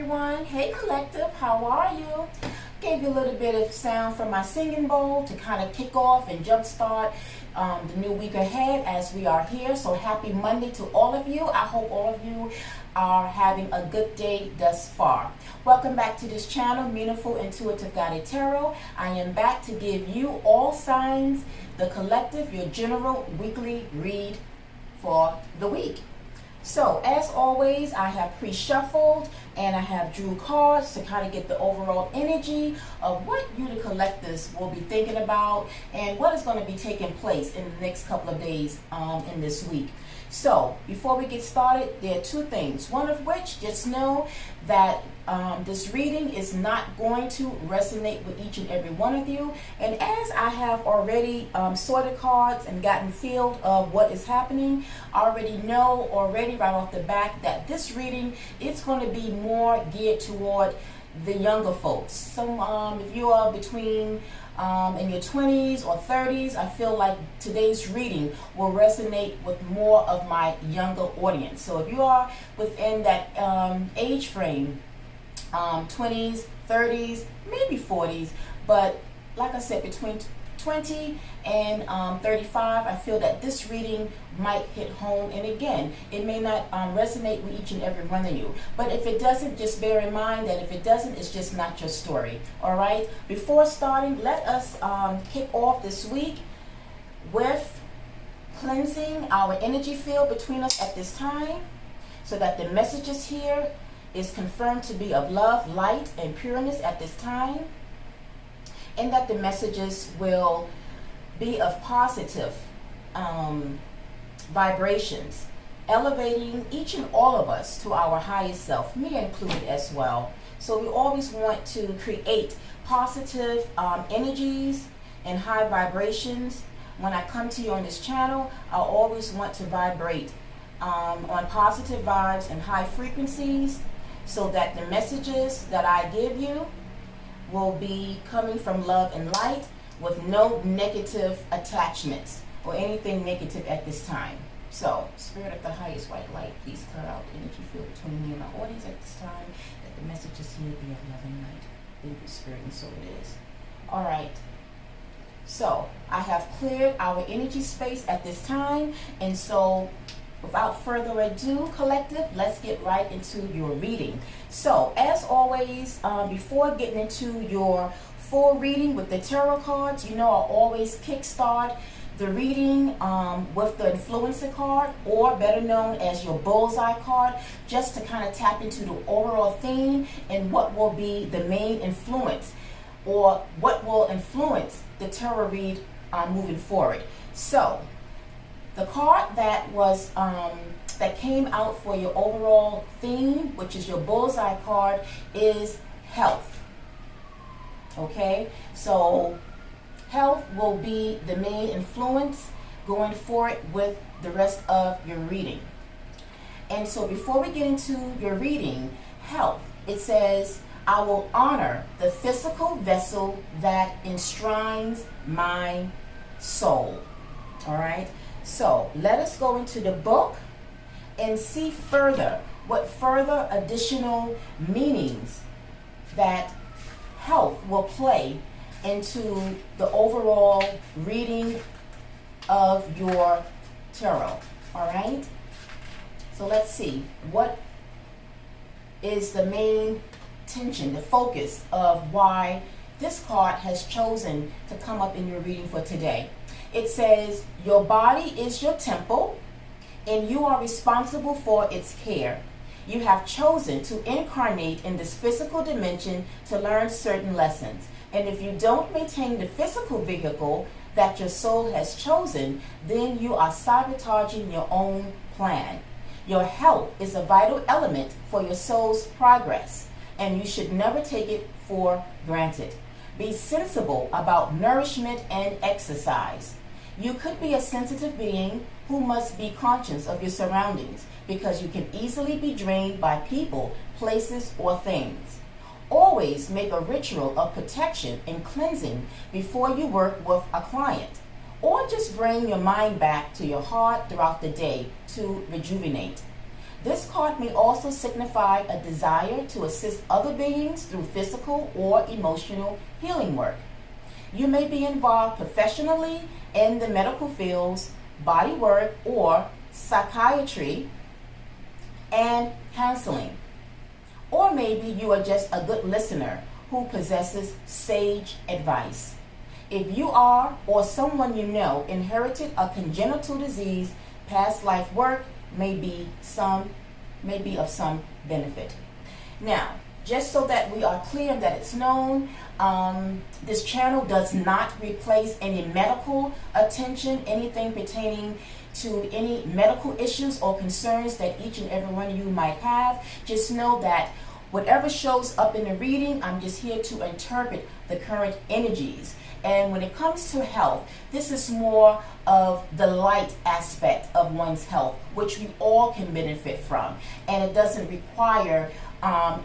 everyone. Hey collective, how are you? Gave you a little bit of sound from my singing bowl to kind of kick off and jumpstart the new week ahead as we are here. So happy Monday to all of you. I hope all of you are having a good day thus far. Welcome back to this channel, Meaningful Intuitive Guided Tarot. I am back to give you all signs, the collective, your general weekly read for the week. So as always, I have pre-shuffled and I have drew cards to kind of get the overall energy of what you, the collectives, will be thinking about and what is going to be taking place in the next couple of days in this week. So before we get started, there are two things. One of which, just know that this reading is not going to resonate with each and every one of you. And as I have already sorted cards and gotten feel of what is happening, I already know right off the bat that this reading is going to be more geared toward the younger folks. Some if you are between in your 20s or 30s, I feel like today's reading will resonate with more of my younger audience. So if you are within that age frame, 20s, 30s, maybe 40s, but like I said, between 20 and 35, I feel that this reading might hit home. And again, it may not resonate with each and every one of you. But if it doesn't, just bear in mind that if it doesn't, it's just not your story. All right? Before starting, let us kick off this week with cleansing our energy field between us at this time so that the messages here is confirmed to be of love, light, and pureness at this time, and that the messages will be of positive vibrations, elevating each and all of us to our highest self, me included as well. So we always want to create positive energies and high vibrations. When I come to you on this channel, I always want to vibrate on positive vibes and high frequencies so that the messages that I give you will be coming from love and light with no negative attachments or anything negative at this time. So, Spirit of the highest white light, please clear out the energy field between me and my audience at this time, that the messages here be of love and light. Thank you, Spirit, and so it is. All right. So, I have cleared our energy space at this time, and so without further ado, collective, let's get right into your reading. So, as always, before getting into your full reading with the tarot cards, you know I always kickstart the reading with the influencer card, or better known as your bullseye card, just to kind of tap into the overall theme and what will be the main influence, or what will influence the tarot read moving forward. So, the card that was that came out for your overall theme, which is your bullseye card, is health. Okay, so health will be the main influence going forward with the rest of your reading. And so before we get into your reading, health, it says, I will honor the physical vessel that enshrines my soul. All right. So let us go into the book and see further what further additional meanings that health will play into the overall reading of your tarot. All right. So let's see what is the main tension, the focus of why this card has chosen to come up in your reading for today. It says, your body is your temple, and you are responsible for its care. You have chosen to incarnate in this physical dimension to learn certain lessons. And if you don't maintain the physical vehicle that your soul has chosen, then you are sabotaging your own plan. Your health is a vital element for your soul's progress, and you should never take it for granted. Be sensible about nourishment and exercise. You could be a sensitive being who must be conscious of your surroundings, because you can easily be drained by people, places, or things. Always make a ritual of protection and cleansing before you work with a client, or just bring your mind back to your heart throughout the day to rejuvenate. This card may also signify a desire to assist other beings through physical or emotional healing work. You may be involved professionally in the medical fields, body work, or psychiatry and counseling. Or maybe you are just a good listener who possesses sage advice. If you are or someone you know inherited a congenital disease, past life work may be of some benefit. Now, just so that we are clear that it's known, this channel does not replace any medical attention, anything pertaining to any medical issues or concerns that each and every one of you might have. Just know that whatever shows up in the reading, I'm just here to interpret the current energies. And when it comes to health, this is more of the light aspect of one's health, which we all can benefit from. And it doesn't require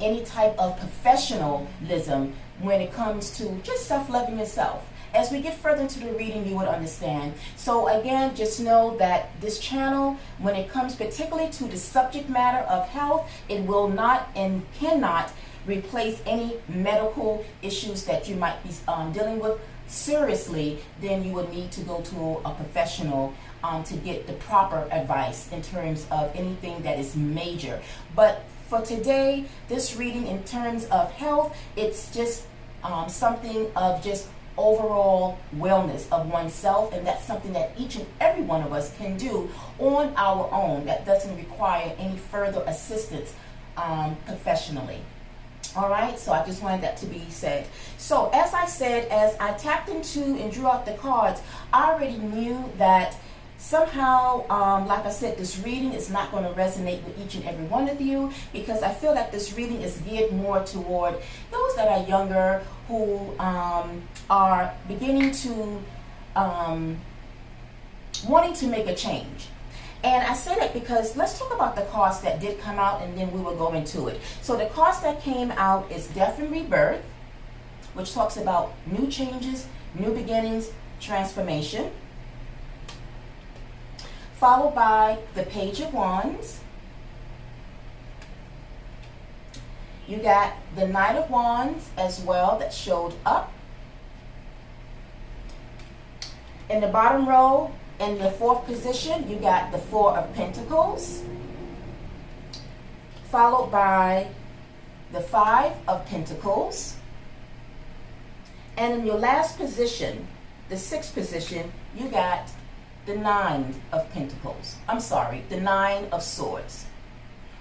any type of professionalism when it comes to just self-loving yourself. As we get further into the reading, you would understand. So again, just know that this channel, when it comes particularly to the subject matter of health, it will not and cannot replace any medical issues that you might be dealing with seriously. Then you would need to go to a professional to get the proper advice in terms of anything that is major. But for today, this reading in terms of health, it's just something of just overall wellness of oneself, and that's something that each and every one of us can do on our own. That doesn't require any further assistance professionally. All right, so I just wanted that to be said. So as I said, as I tapped into and drew out the cards, I already knew that somehow, like I said, this reading is not going to resonate with each and every one of you, because I feel that this reading is geared more toward those that are younger, who are beginning to wanting to make a change. And I say that because let's talk about the cards that did come out, and then we will go into it. So the cards that came out is Death and Rebirth, which talks about new changes, new beginnings, transformation. Followed by the Page of Wands. You got the Knight of Wands as well that showed up. In the bottom row, in the fourth position, you got the Four of Pentacles. Followed by the Five of Pentacles. And in your last position, the sixth position, you got the Nine of Pentacles. I'm sorry, the Nine of Swords.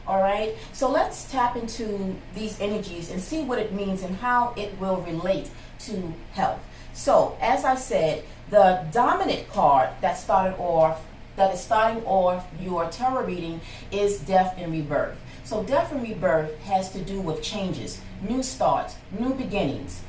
All right, so let's tap into these energies and see what it means and how it will relate to health. So, as I said, the dominant card that is starting off your tarot reading is Death and Rebirth. So, Death and Rebirth has to do with changes, new starts, new beginnings,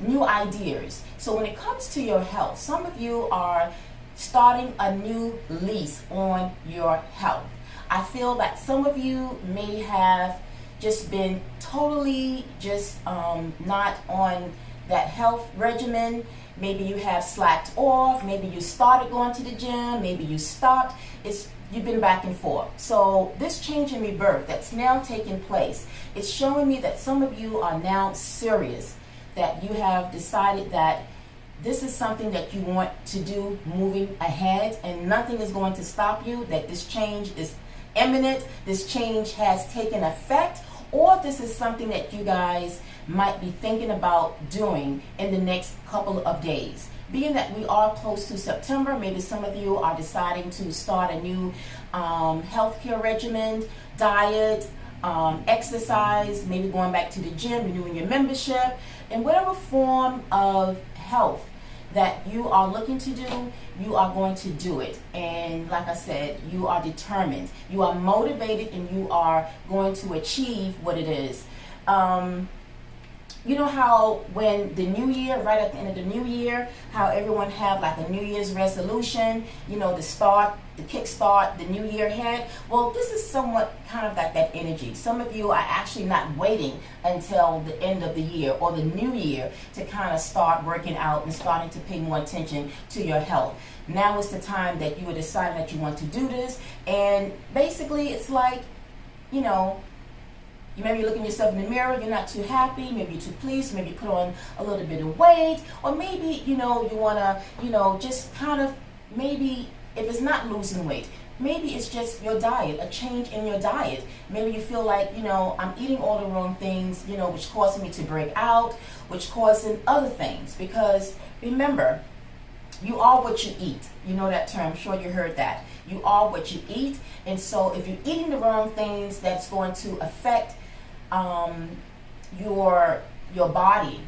new ideas. So, when it comes to your health, some of you are starting a new lease on your health. I feel that some of you may have just been totally just not on that health regimen. Maybe you have slacked off. Maybe you started going to the gym. Maybe you stopped. You've been back and forth. So this change in rebirth that's now taking place, it's showing me that some of you are now serious, that you have decided that this is something that you want to do moving ahead, and nothing is going to stop you, that this change is imminent, this change has taken effect, or this is something that you guys might be thinking about doing in the next couple of days. Being that we are close to September, maybe some of you are deciding to start a new healthcare regimen, diet, exercise, maybe going back to the gym, renewing your membership, and whatever form of health that you are looking to do, you are going to do it. And like I said, you are determined, you are motivated, and you are going to achieve what it is. You know how when the new year, right at the end of the new year, how everyone have like a New Year's resolution, you know, the kickstart the new year ahead. Well, this is somewhat kind of like that energy. Some of you are actually not waiting until the end of the year or the new year to kind of start working out and starting to pay more attention to your health. Now is the time that you are deciding that you want to do this. And basically it's like, you know, you maybe look at yourself in the mirror, you're not too happy, maybe you're too pleased, maybe you put on a little bit of weight, or maybe, you know, you want to, you know, just kind of, maybe if it's not losing weight, maybe it's just your diet, a change in your diet. Maybe you feel like, you know, I'm eating all the wrong things, you know, which causing me to break out, which causing other things. Because remember, you are what you eat. You know that term, I'm sure you heard that. You are what you eat. And so if you're eating the wrong things, that's going to affect your body,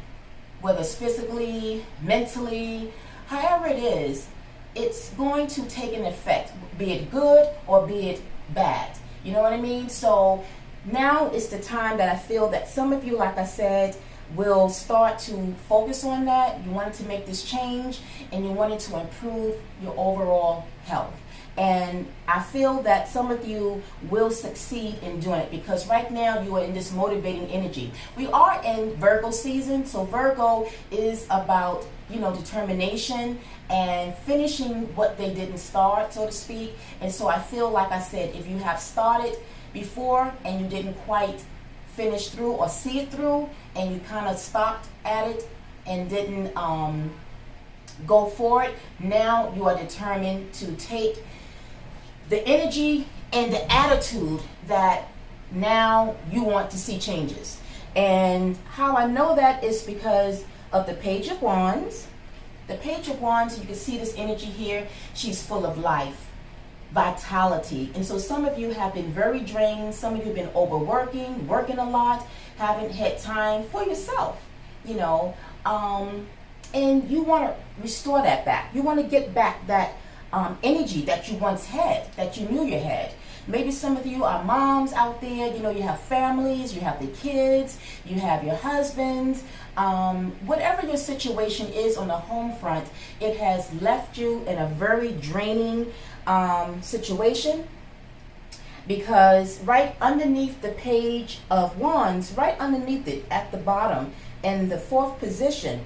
whether it's physically, mentally, however it is, it's going to take an effect, be it good or be it bad. You know what I mean? So now is the time that I feel that some of you, like I said, will start to focus on that. You wanted to make this change and you wanted to improve your overall health. And I feel that some of you will succeed in doing it because right now you are in this motivating energy. We are in Virgo season, so Virgo is about, you know, determination and finishing what they didn't start, so to speak. And so I feel, like I said, if you have started before and you didn't quite finish through or see it through and you kind of stopped at it and didn't go for it, now you are determined to take the energy and the attitude that now you want to see changes. And how I know that is because of the Page of Wands. The Page of Wands, you can see this energy here, she's full of life, vitality. And so some of you have been very drained, some of you have been overworking, working a lot, haven't had time for yourself, you know, and you want to restore that back. You want to get back that energy that you once had, that you knew you had. Maybe some of you are moms out there, you know, you have families, you have the kids, you have your husbands, whatever your situation is on the home front, it has left you in a very draining situation, because right underneath the Page of Wands, right underneath it at the bottom, in the fifth position,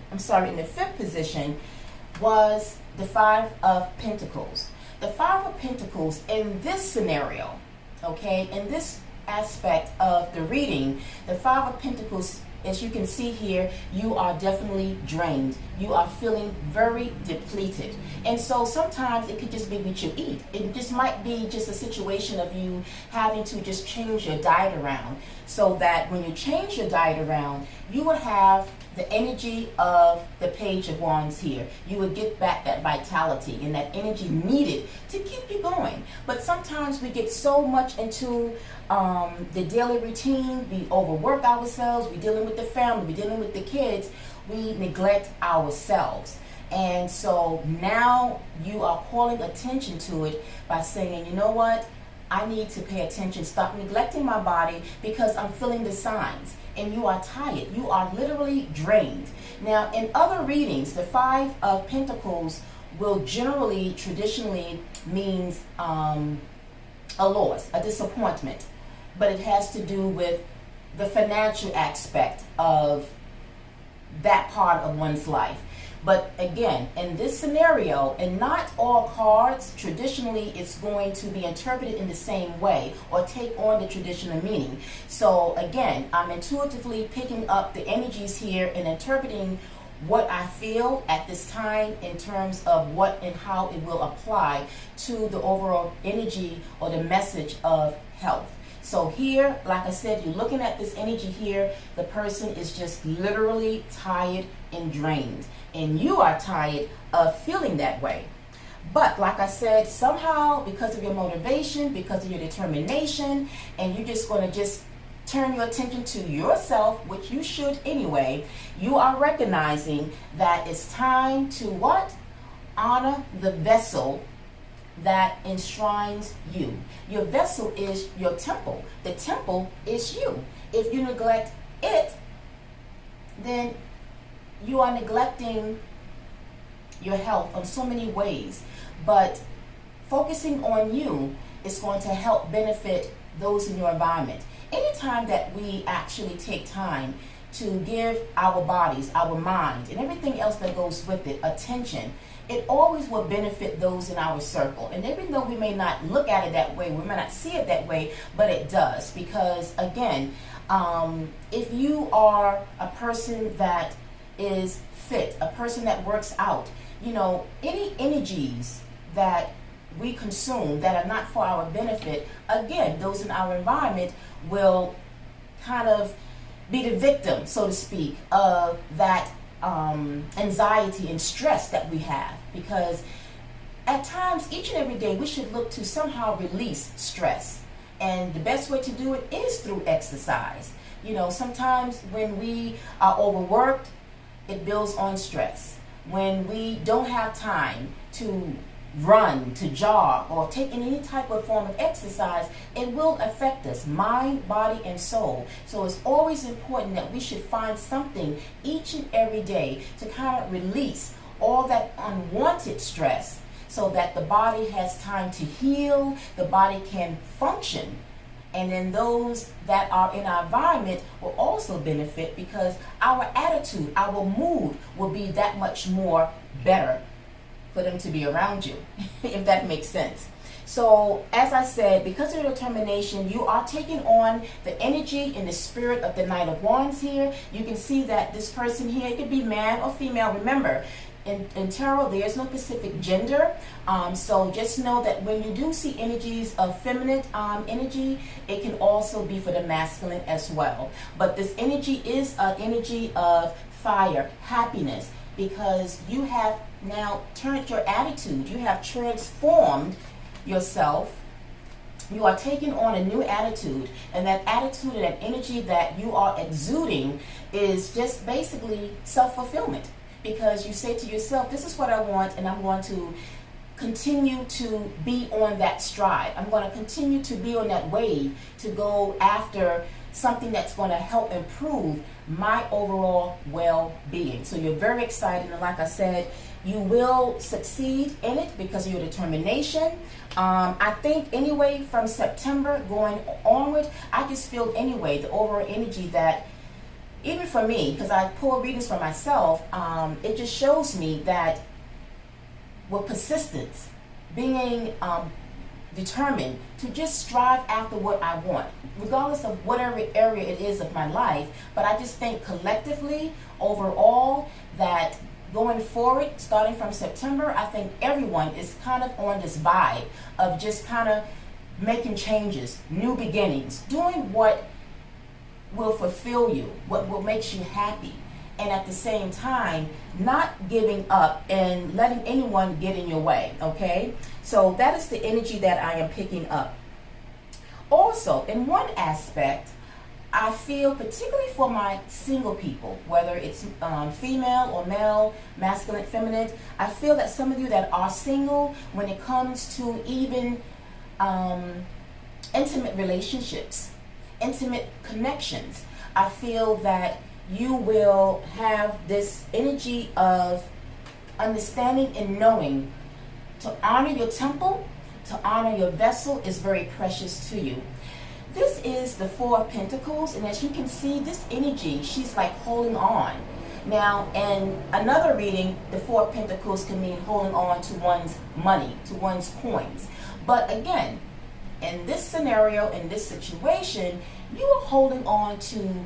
was the Five of Pentacles. The Five of Pentacles in this scenario, okay, in this aspect of the reading, the Five of Pentacles, as you can see here, you are definitely drained. You are feeling very depleted. And so sometimes it could just be what you eat. It just might be just a situation of you having to just change your diet around, so that when you change your diet around, you will have the energy of the Page of Wands here. You would get back that vitality and that energy needed to keep you going. But sometimes we get so much into the daily routine, we overwork ourselves, we're dealing with the family, we're dealing with the kids, we neglect ourselves. And so now you are calling attention to it by saying, you know what, I need to pay attention, stop neglecting my body because I'm feeling the signs. And you are tired. You are literally drained. Now, in other readings, the Five of Pentacles will generally, traditionally, means a loss, a disappointment. But it has to do with the financial aspect of that part of one's life. But again, in this scenario, and not all cards, traditionally it's going to be interpreted in the same way or take on the traditional meaning. So again, I'm intuitively picking up the energies here and interpreting what I feel at this time in terms of what and how it will apply to the overall energy or the message of health. So here, like I said, you're looking at this energy here, the person is just literally tired and drained. And you are tired of feeling that way. But like I said, somehow, because of your motivation, because of your determination, and you're just going to just turn your attention to yourself, which you should anyway, you are recognizing that it's time to what? Honor the vessel that enshrines you. Your vessel is your temple. The temple is you. If you neglect it, then you are neglecting your health on so many ways. But focusing on you is going to help benefit those in your environment. Anytime that we actually take time to give our bodies, our mind, and everything else that goes with it attention, it always will benefit those in our circle. And even though we may not look at it that way, we may not see it that way, but it does. Because again, if you are a person that is fit, a person that works out, you know, any energies that we consume that are not for our benefit, again, those in our environment will kind of be the victim, so to speak, of that anxiety and stress that we have. Because at times, each and every day, we should look to somehow release stress. And the best way to do it is through exercise. You know, sometimes when we are overworked, it builds on stress. When we don't have time to run, to jog, or take any type of form of exercise, it will affect us, mind, body, and soul. So it's always important that we should find something each and every day to kind of release all that unwanted stress so that the body has time to heal, the body can function. And then those that are in our environment will also benefit because our attitude, our mood will be that much more better for them to be around you, if that makes sense. So, as I said, because of your determination, you are taking on the energy and the spirit of the Knight of Wands here. You can see that this person here, it could be man or female. Remember, in tarot, there is no specific gender. So just know that when you do see energies of feminine energy, it can also be for the masculine as well. But this energy is an energy of fire, happiness, because you have now turned your attitude. You have transformed yourself. You are taking on a new attitude, and that attitude and that energy that you are exuding is just basically self-fulfillment, because you say to yourself, this is what I want, and I'm going to continue to be on that stride. I'm going to continue to be on that wave to go after something that's going to help improve my overall well-being. So you're very excited, and like I said, you will succeed in it because of your determination. I think anyway, from September going onward, I just feel anyway the overall energy that, even for me, because I pull readings for myself, it just shows me that with persistence, being determined to just strive after what I want, regardless of whatever area it is of my life. But I just think collectively, overall, that going forward, starting from September, I think everyone is kind of on this vibe of just kind of making changes, new beginnings, doing what will fulfill you, what will make you happy, and at the same time not giving up and letting anyone get in your way. Okay, so that is the energy that I am picking up. Also, in one aspect, I feel, particularly for my single people, whether it's female or male, masculine, feminine, I feel that some of you that are single, when it comes to even intimate relationships, intimate connections, I feel that you will have this energy of understanding and knowing to honor your temple, to honor your vessel is very precious to you. This is the Four of Pentacles, and as you can see, this energy, she's like holding on. Now, in another reading, the Four of Pentacles can mean holding on to one's money, to one's coins. But again, in this scenario, in this situation, you are holding on to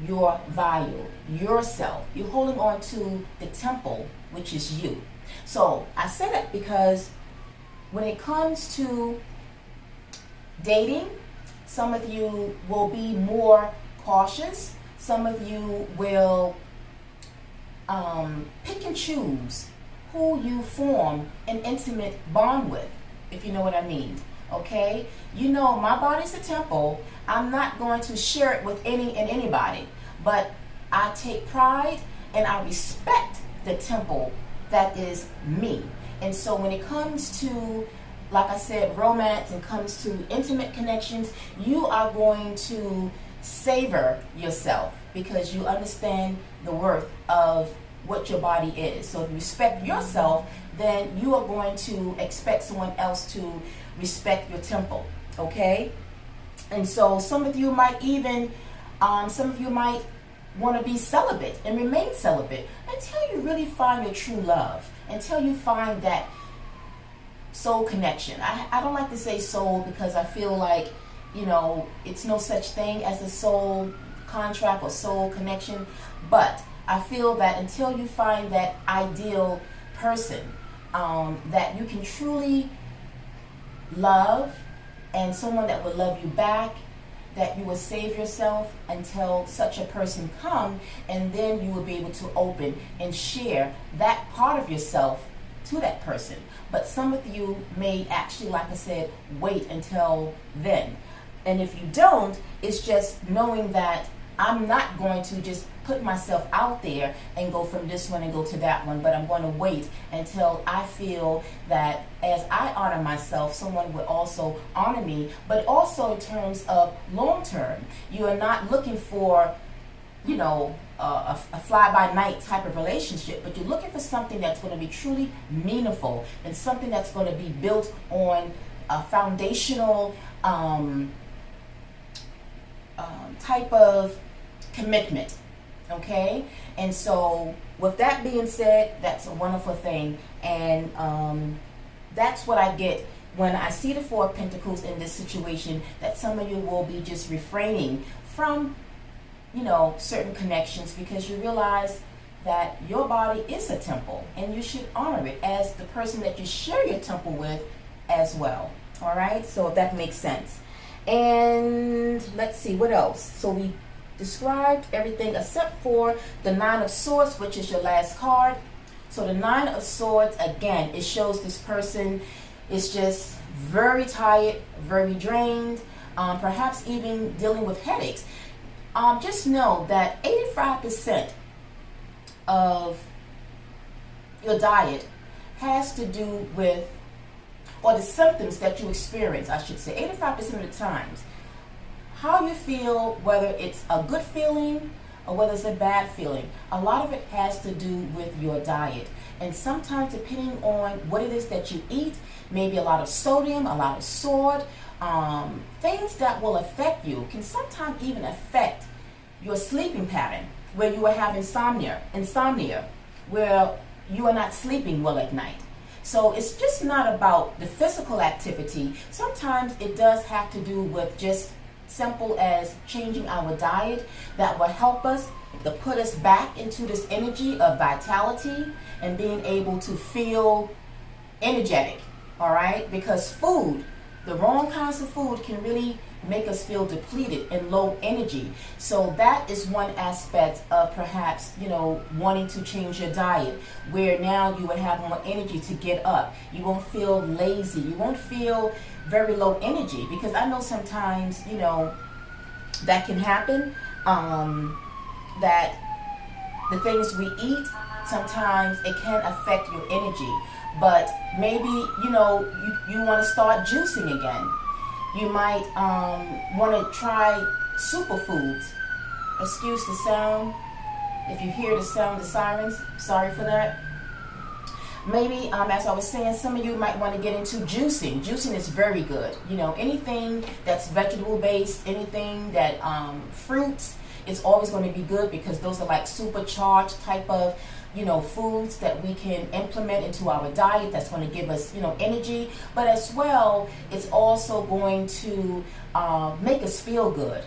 your value, yourself. You're holding on to the temple, which is you. So I say that because when it comes to dating, some of you will be more cautious. Some of you will pick and choose who you form an intimate bond with, if you know what I mean. Okay? You know, my body's a temple. I'm not going to share it with any and anybody. But I take pride and I respect the temple that is me. And so when it comes to, like I said, romance, and comes to intimate connections, you are going to savor yourself, because you understand the worth of what your body is. So if you respect yourself, then you are going to expect someone else to respect your temple, okay? And so some of you might want to be celibate and remain celibate until you really find your true love, until you find that soul connection. I don't like to say soul because I feel like, it's no such thing as a soul contract or soul connection, but I feel that until you find that ideal person that you can truly love, and someone that will love you back, that you will save yourself until such a person come, and then you will be able to open and share that part of yourself to that person. But some of you may actually, like I said, wait until then. And if you don't, it's just knowing that I'm not going to just put myself out there and go from this one and go to that one, but I'm going to wait until I feel that as I honor myself, someone will also honor me. But also in terms of long term, you are not looking for, a fly-by-night type of relationship, but you're looking for something that's going to be truly meaningful and something that's going to be built on a foundational type of commitment. Okay, and so with that being said, that's a wonderful thing, and that's what I get when I see the Four of Pentacles in this situation, that some of you will be just refraining from, certain connections, because you realize that your body is a temple, and you should honor it as the person that you share your temple with as well. All right, so if that makes sense. And let's see, what else? So we described everything except for the Nine of Swords, which is your last card. So the Nine of Swords, again, it shows this person is just very tired, very drained, perhaps even dealing with headaches. Just know that 85% of your diet has to do with, or the symptoms that you experience, I should say, 85% of the times, how you feel, whether it's a good feeling or whether it's a bad feeling, a lot of it has to do with your diet. And sometimes, depending on what it is that you eat, maybe a lot of sodium, a lot of salt, things that will affect you can sometimes even affect your sleeping pattern, where you will have insomnia, where you are not sleeping well at night. So it's just not about the physical activity. Sometimes it does have to do with just simple as changing our diet that will help us to put us back into this energy of vitality and being able to feel energetic, all right? Because food, the wrong kinds of food can really make us feel depleted and low energy. So that is one aspect of perhaps, wanting to change your diet, where now you would have more energy to get up. You won't feel lazy. You won't feel very low energy, because I know sometimes, that can happen, that the things we eat, sometimes it can affect your energy. But maybe, you want to start juicing again. You might want to try superfoods. Excuse the sound. If you hear the sound of the sirens, sorry for that. Maybe, as I was saying, some of you might want to get into juicing. Juicing is very good. Anything that's vegetable-based, anything that fruits, it's always going to be good, because those are like supercharged type of foods that we can implement into our diet that's going to give us, energy. But as well, it's also going to make us feel good,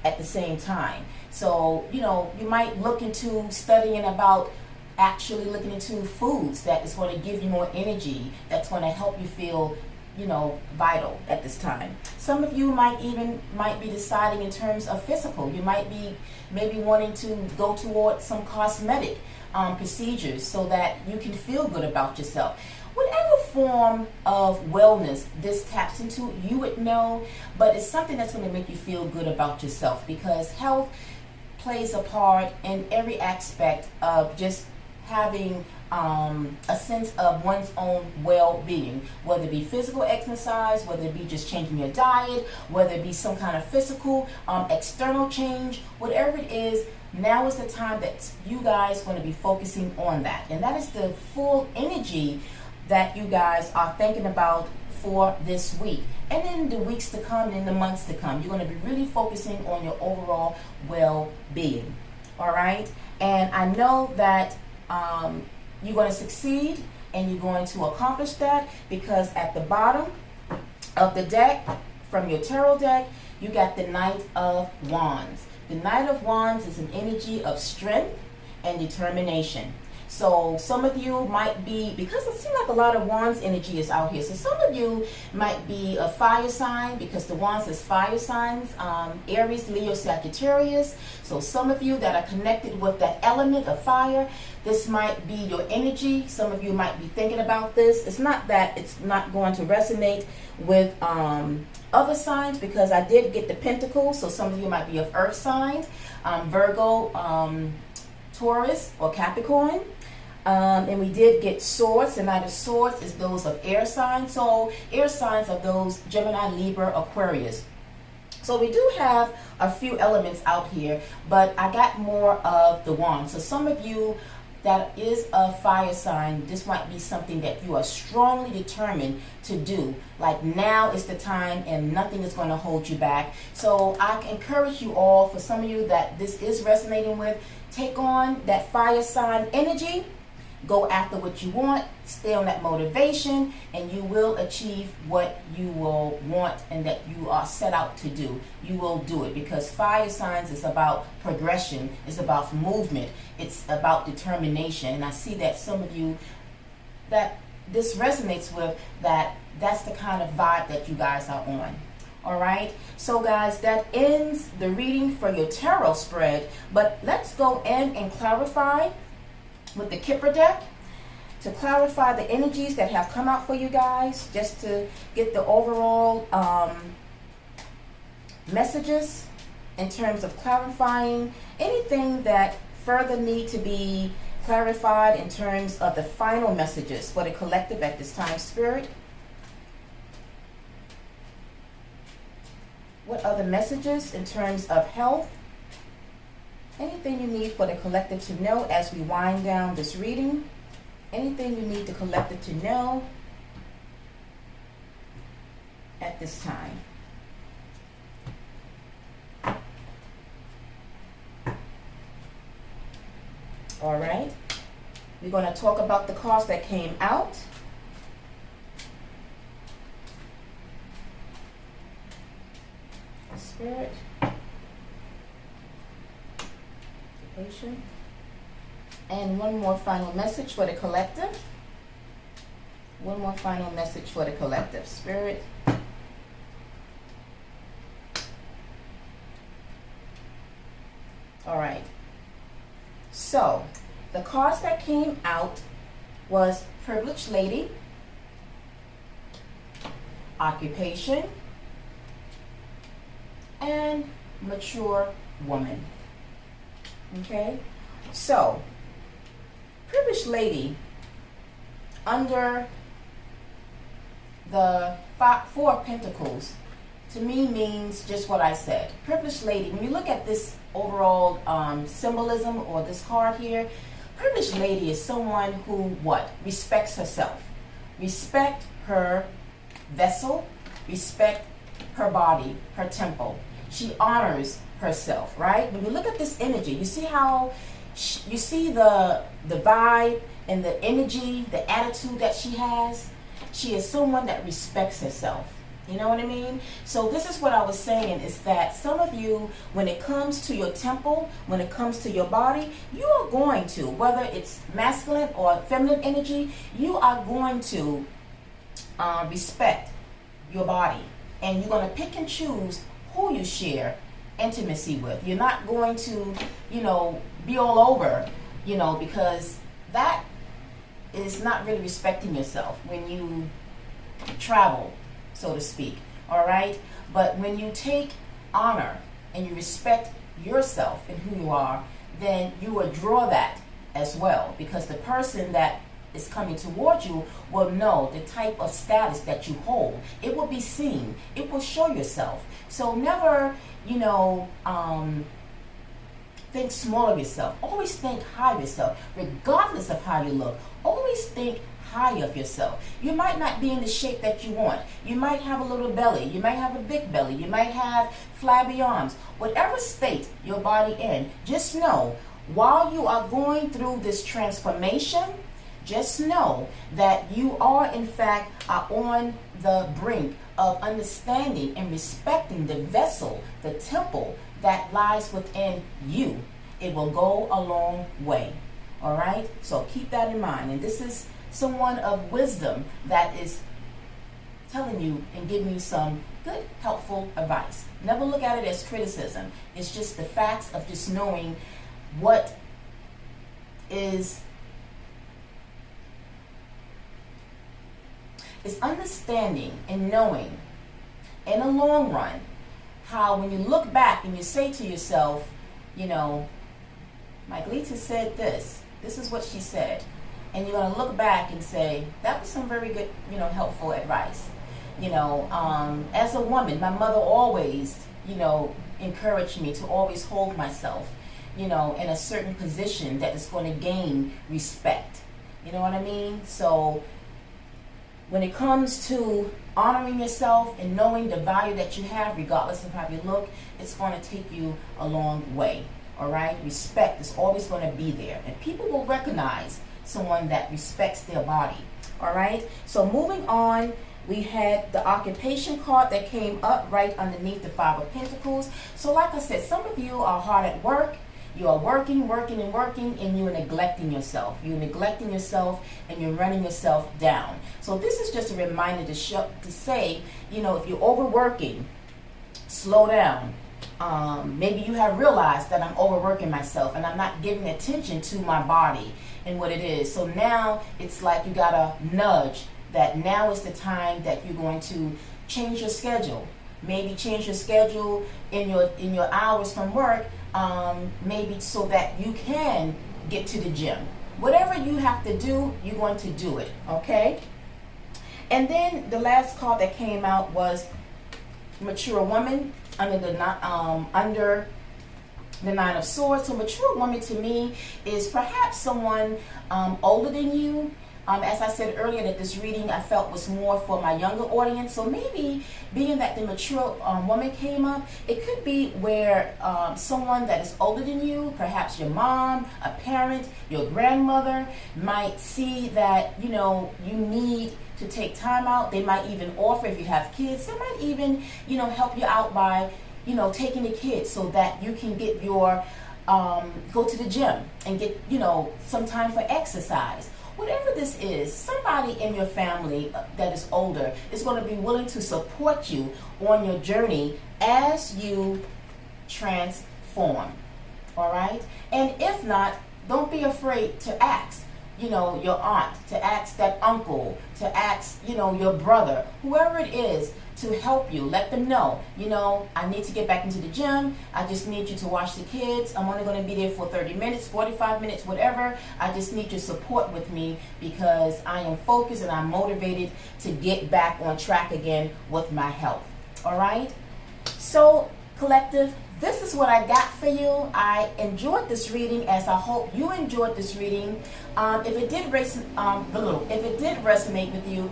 at the same time. So, you might look into studying about actually looking into foods that is going to give you more energy, that's going to help you feel, vital at this time. Some of you might be deciding in terms of physical. You might be maybe wanting to go towards some cosmetic procedures so that you can feel good about yourself. Whatever form of wellness this taps into, you would know, but it's something that's going to make you feel good about yourself, because health plays a part in every aspect of just having a sense of one's own well-being, whether it be physical exercise, whether it be just changing your diet, whether it be some kind of physical external change, whatever it is. Now is the time that you guys are going to be focusing on that, and that is the full energy that you guys are thinking about for this week, and in the weeks to come, and in the months to come. You're going to be really focusing on your overall well-being. All right, and I know that you're going to succeed and you're going to accomplish that, because at the bottom of the deck, from your tarot deck, you got the Knight of Wands. The Knight of Wands is an energy of strength and determination. So some of you might be, because it seems like a lot of Wands energy is out here, so some of you might be a fire sign, because the Wands is fire signs, Aries, Leo, Sagittarius. So some of you that are connected with that element of fire, this might be your energy. Some of you might be thinking about this. It's not that it's not going to resonate with other signs, because I did get the Pentacles, so some of you might be of earth signs, Virgo, Taurus, or Capricorn. And we did get Swords. The Knight of Swords is those of air signs. So air signs are those Gemini, Libra, Aquarius. So we do have a few elements out here, but I got more of the Wand. So some of you that is a fire sign, this might be something that you are strongly determined to do. Like, now is the time and nothing is going to hold you back. So I encourage you all, for some of you that this is resonating with, take on that fire sign energy. Go after what you want, stay on that motivation, and you will achieve what you will want and that you are set out to do. You will do it, because fire signs is about progression, it's about movement, it's about determination. And I see that some of you that this resonates with, that's the kind of vibe that you guys are on. All right, so guys, that ends the reading for your tarot spread. But let's go in and clarify with the Kipper deck, to clarify the energies that have come out for you guys, just to get the overall messages in terms of clarifying anything that further need to be clarified in terms of the final messages for the collective at this time. Spirit, what other messages in terms of health? Anything you need for the collective to know as we wind down this reading? Anything you need the collective to know at this time? All right. We're going to talk about the cards that came out. Spirit. Patient. And one more final message for the collective. One more final message for the collective. Spirit. All right. So, the cards that came out was Privileged Lady, Occupation, and Mature Woman. Okay, so Privileged Lady, under the Four of Pentacles, to me means just what I said. Privileged Lady, when you look at this overall symbolism, or this card here, Privileged Lady is someone who, what? Respects herself. Respect her vessel, respect her body, her temple. She honors herself, right? When you look at this energy, you see how you see the vibe and the energy, the attitude that she has. She is someone that respects herself. You know what I mean? So this is what I was saying, is that some of you, when it comes to your temple, when it comes to your body, you are going to, whether it's masculine or feminine energy, you are going to respect your body. And you're going to pick and choose who you share intimacy with. You're not going to, be all over, because that is not really respecting yourself when you travel, so to speak. All right? But when you take honor and you respect yourself and who you are, then you will draw that as well, because the person that is coming towards you will know the type of status that you hold. It will be seen. It will show yourself. So never, think small of yourself. Always think high of yourself, regardless of how you look. Always think high of yourself. You might not be in the shape that you want. You might have a little belly. You might have a big belly. You might have flabby arms. Whatever state your body in, just know, while you are going through this transformation, just know that you are, in fact, on the brink of understanding and respecting the vessel, the temple that lies within you. It will go a long way. All right? So keep that in mind. And this is someone of wisdom that is telling you and giving you some good, helpful advice. Never look at it as criticism. It's just the facts of just knowing what is understanding and knowing in the long run how when you look back and you say to yourself, Michelita said this is what she said, and you're going to look back and say, that was some very good, helpful advice. As a woman, my mother always, encouraged me to always hold myself, in a certain position that is going to gain respect. You know what I mean? So when it comes to honoring yourself and knowing the value that you have, regardless of how you look, it's going to take you a long way. All right? Respect is always going to be there. And people will recognize someone that respects their body. All right? So moving on, we had the occupation card that came up right underneath the Five of Pentacles. So like I said, some of you are hard at work. You are working, and you are neglecting yourself. You're neglecting yourself, and you're running yourself down. So this is just a reminder to say, if you're overworking, slow down. Maybe you have realized that I'm overworking myself, and I'm not giving attention to my body and what it is. So now it's like you got a nudge that now is the time that you're going to change your schedule. Maybe change your schedule in your hours from work. Maybe so that you can get to the gym. Whatever you have to do, you're going to do it, okay? And then the last card that came out was mature woman under the Nine of Swords. So mature woman to me is perhaps someone older than you. As I said earlier, that this reading I felt was more for my younger audience. So maybe being that the mature woman came up, it could be where someone that is older than you, perhaps your mom, a parent, your grandmother, might see that, you need to take time out. They might even offer, if you have kids, they might even, help you out by, taking the kids so that you can get your, go to the gym and get, some time for exercise. Whatever this is, somebody in your family that is older is going to be willing to support you on your journey as you transform. All right? And if not, don't be afraid to ask, your aunt, to ask that uncle, to ask, your brother, whoever it is, to help you. Let them know, I need to get back into the gym. I just need you to watch the kids. I'm only going to be there for 30 minutes, 45 minutes, whatever. I just need your support with me because I am focused and I'm motivated to get back on track again with my health. All right? So, collective, this is what I got for you. I enjoyed this reading, as I hope you enjoyed this reading. If it did resonate with you,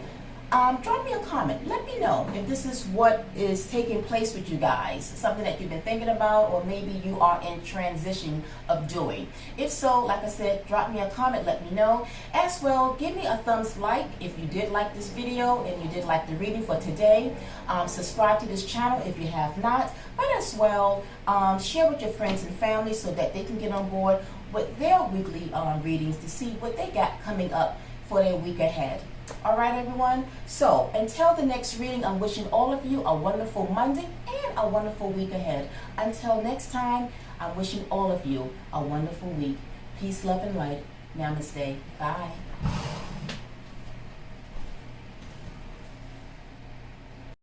drop me a comment. Let me know if this is what is taking place with you guys, something that you've been thinking about, or maybe you are in transition of doing. If so, like I said, drop me a comment, let me know. As well, give me a thumbs like if you did like this video and you did like the reading for today. Subscribe to this channel if you have not, but as well, share with your friends and family so that they can get on board with their weekly readings to see what they got coming up for their week ahead. All right, everyone. So until the next reading, I'm wishing all of you a wonderful Monday and a wonderful week ahead. Until next time, I'm wishing all of you a wonderful week. Peace, love, and light. Namaste. Bye.